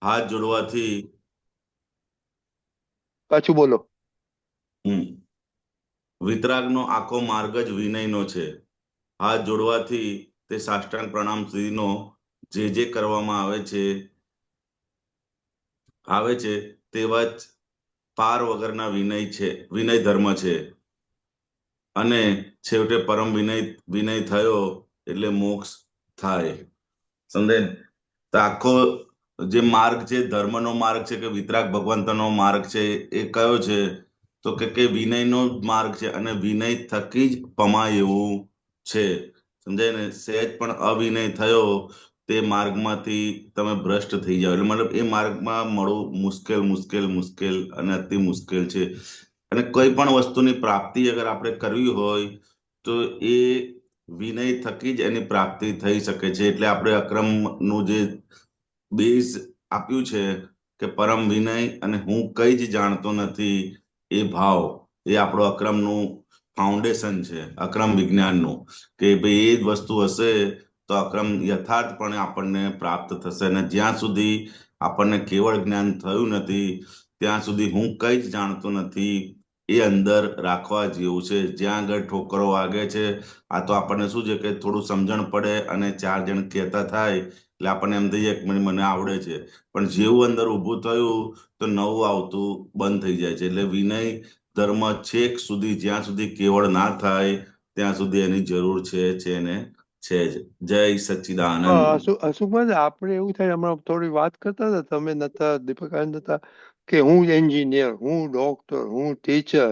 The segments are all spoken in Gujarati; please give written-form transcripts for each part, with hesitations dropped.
હાથ જોડવાથી પાછું બોલો. વિતરાગનો આખો માર્ગ જ વિનયનો છે. હાથ જોડવાથી તે સાષ્ટાંગ પ્રણામ સુધીનો જે કરવામાં આવે છે તેવા જ પાર વગરના વિનય ધર્મ છે. અને છેવટે પરમ વિનય થયો એટલે મોક્ષ થાય. સમજે ને? તો આખો જે માર્ગ છે, ધર્મનો માર્ગ છે કે વિતરાગ ભગવંતનો માર્ગ છે, એ કયો છે? તો કે વિનયનો માર્ગ છે, અને વિનય થકી જ પમાય એવું છે. સમજાય ને? સહેજ પણ અવિનય થયો તે માર્ગમાંથી તમે ભ્રષ્ટ થઈ જાઓ. એટલે મતલબ એ માર્ગમાં મળવું મુશ્કેલ મુશ્કેલ મુશ્કેલ અને અતિ મુશ્કેલ છે. અને કોઈ પણ વસ્તુની પ્રાપ્તિ અગર આપણે કરવી હોય તો એ વિનય થકી જ એની પ્રાપ્તિ થઈ શકે છે. એટલે આપણે અક્રમનું જે બેઝ આપ્યું છે કે પરમ વિનય અને હું કઈ જ જાણતો નથી એ ભાવ, એ આપણો અક્રમનું ફાઉન્ડેશન છે, અક્રમ વિજ્ઞાનનું. કે ભાઈ એ જ વસ્તુ હશે તો અક્રમ યથાર્થપણે આપણને પ્રાપ્ત થશે. અને જ્યાં સુધી આપણને કેવળ જ્ઞાન થયું નથી ત્યાં સુધી હું કઈ જ જાણતો નથી એ અંદર રાખવા જેવું છે. જ્યાં આગળ ઠોકરો વાગે છે, આ તો આપણને શું છે કે થોડું સમજણ પડે અને ચાર જણ કહેતા થાય એટલે આપણને એમ થઈ જાય કે મને આવડે છે. પણ જેવું અંદર ઊભું થયું તો નવું આવતું બંધ થઈ જાય છે. એટલે વિનય ધર્મ છેક સુધી, જ્યાં સુધી કેવળ ના થાય ત્યાં સુધી એની જરૂર છે ને છે જ. જય સચ્ચિદાનંદ. અશુકભાઈ, આપણે એવું થાય, હમણાં થોડી વાત કરતા હતા તમે નતા, દીપકાનંદ હતા, કે હું એન્જિનિયર, હું ડોક્ટર, હું ટીચર.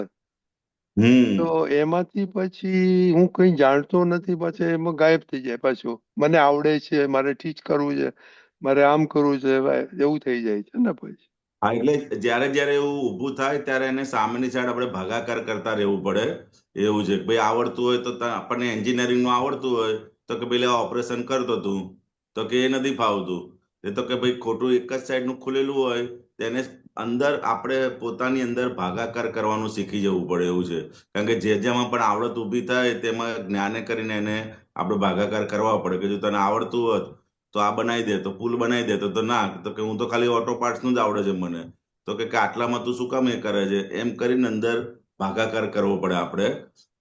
તો હમ એમાંથી પછી હું કઈ જાણતો નથી, પછી એમાં ગાયબ થઈ જાય. પાછું મને આવડે છે, મારે ટીચ કરવું છે, મારે આમ કરવું છે, એવું થઈ જાય છે ને પછી. હા, એટલે જ્યારે જ્યારે એવું ઊભું થાય ત્યારે એને સામેની સાઈડ આપણે ભાગાકાર કરતા રહેવું પડે. એવું છે કે ભાઈ આવડતું હોય તો આપણને એન્જિનિયરિંગનું આવડતું હોય તો કે પેલા ઓપરેશન કરતો તું, તો કે એ નથી ફાવતું. એ તો કે ભાઈ ખોટું એક જ સાઈડનું ખુલેલું હોય તેને અંદર આપણે પોતાની અંદર ભાગાકાર કરવાનું શીખી જવું પડે. એવું છે. કારણ કે જેમાં પણ આવડત ઊભી થાય તેમાં જ્ઞાને કરીને એને આપણે ભાગાકાર કરવા પડે. કે જો તને આવડતું હોત તો આ બનાવી દે, તો પુલ બનાવી દે, તો ના, તો કે હું તો ખાલી ઓટો પાર્ટ્સનું જ આવડે છે મને, તો કે આટલામાં તું શું કામ એ કરે છે? એમ કરીને અંદર ભાગાકાર કરવો પડે આપણે.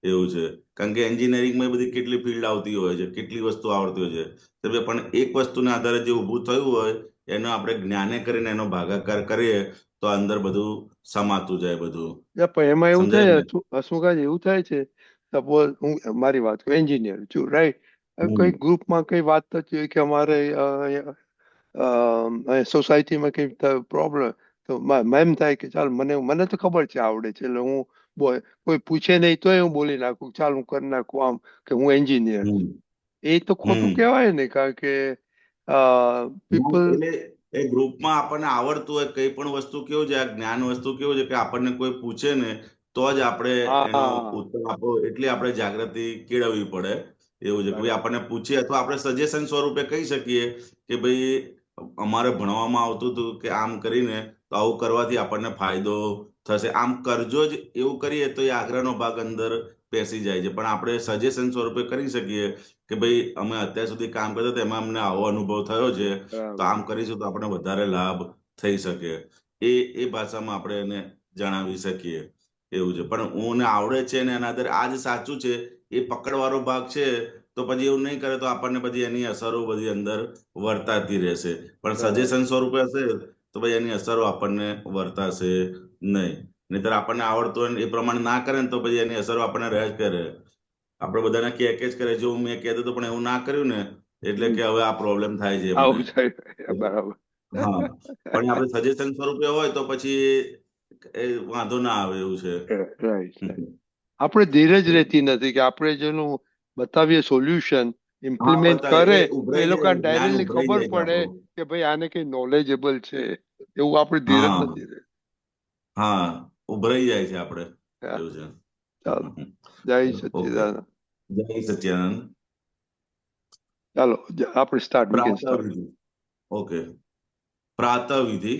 એવું છે. કારણ કે એન્જિનિયરિંગમાં બધી કેટલી ફિલ્ડ આવતી હોય છે, કેટલી વસ્તુ આવડતી હોય છે. તો પણ એક વસ્તુને આધારે જે ઊભું થયું હોય એનો આપણે જ્ઞાને કરીને એનો ભાગાકાર કરીએ તો અંદર બધું સમાતું જાય બધું. પણ એમાં એવું સમજાય થાય, ને? હસમુખભાઈ, એવું થાય છે, સપોઝ હું મારી વાત કરું, એન્જિનિયર છું, રાઈટ? કઈ હમ ગ્રુપમાં કઈ વાત થતી હોય કે અમારે સોસાયટીમાં કઈ પ્રોબ્લેમ, તો એમ થાય કે ચાલ, મને મને તો ખબર છે, આવડે છે, એટલે હું કોઈ પૂછે નહીં તોય હું બોલી નાખું, ચાલ હું કરી નાખું આમ, કે હું એન્જિનિયર છું. હમ એ તો ખોટું હમ કહેવાય ને, કારણ કે ના, પીપલ. એટલે એ ગ્રુપમાં આપણને આવડતું હોય કઈ પણ વસ્તુ, કેવું છે આ જ્ઞાન વસ્તુ, કેવું છે કે આપણને કોઈ પૂછે ને તો જ આપણે એનો હા, ઉત્તર આપો, એટલી આપણે જાગૃતિ કેળવવી પડે. એવું છે કે ભાઈ બરાબર. આપણને પૂછીએ અથવા આપણે સજેશન સ્વરૂપે કહી શકીએ કે ભાઈ અમારે ભણવામાં આવતું હતું કે આમ કરીને તો આવું કરવાથી આપણને ફાયદો થશે, આમ કરજો જ, એવું કરીએ તો એ આગ્રહનો ભાગ અંદર બેસી જાય છે. પણ આપણે સજેશન સ્વરૂપે કરી શકીએ કે ભાઈ અમે અત્યાર સુધી કામ કરતા હતા એમાં અમને આવો અનુભવ થયો છે, તો બરાબર. આમ કરીશું તો આપણે વધારે લાભ થઈ શકે. એ ભાષામાં આપણે એને જણાવી શકીએ. એવું છે. પણ ઊંને આવડે છે ને એના આધારે આ જ સાચું છે એ પકડવાનો ભાગ છે. તો પછી એવું નહીં કરે તો આપણને પછી એની અસરો બધી અંદર વર્તાતી રહેશે. પણ બરાબર. સજેશન સ્વરૂપે હશે તો ભાઈ એની અસરો આપણને વર્તાશે નહીં. નહીતર આપણને આવડતું હોય ને એ પ્રમાણે ના કરે ને તો પછી એની અસરો આપણને રહે જ કરે. આપણે બધાને કે જ કરે, જો મેં કહેતો હતો પણ એવું ના કર્યું ને એટલે હમ. કે હવે આ પ્રોબ્લેમ થાય છે એમને. આવું થાય. બરાબર. હા, પણ આપણે સજેશન સ્વરૂપે હોય તો પછી એ વાંધો ના આવે. એવું છે. Right, right. આપણે ધીરજ રહેતી નથી કે આપણે જેનું બતાવીએ સોલ્યુશન હા, ઇમ્પ્લિમેન્ટ બતા એટલે કરે તો એ ઉભરાઈ જાય, લોકોને જ્ઞાન ડાયરેક્ટલી ઉભરાઈ ખબર જાય છે પડે આપણું. કે ભાઈ આને કઈ નોલેજેબલ છે, એવું આપણે ધીરજ હા નથી રહેતી. હા, ઉભરાઈ જાય છે આપણે. હા, એવું છે. ચાલો. જય ઓકે. સચ્ચિદાનંદ. જય સચ્ચિદાનંદ. ચાલો, આપણે start, we can Pratah start. વિધિ. ઓકે. પ્રાતઃ વિધિ.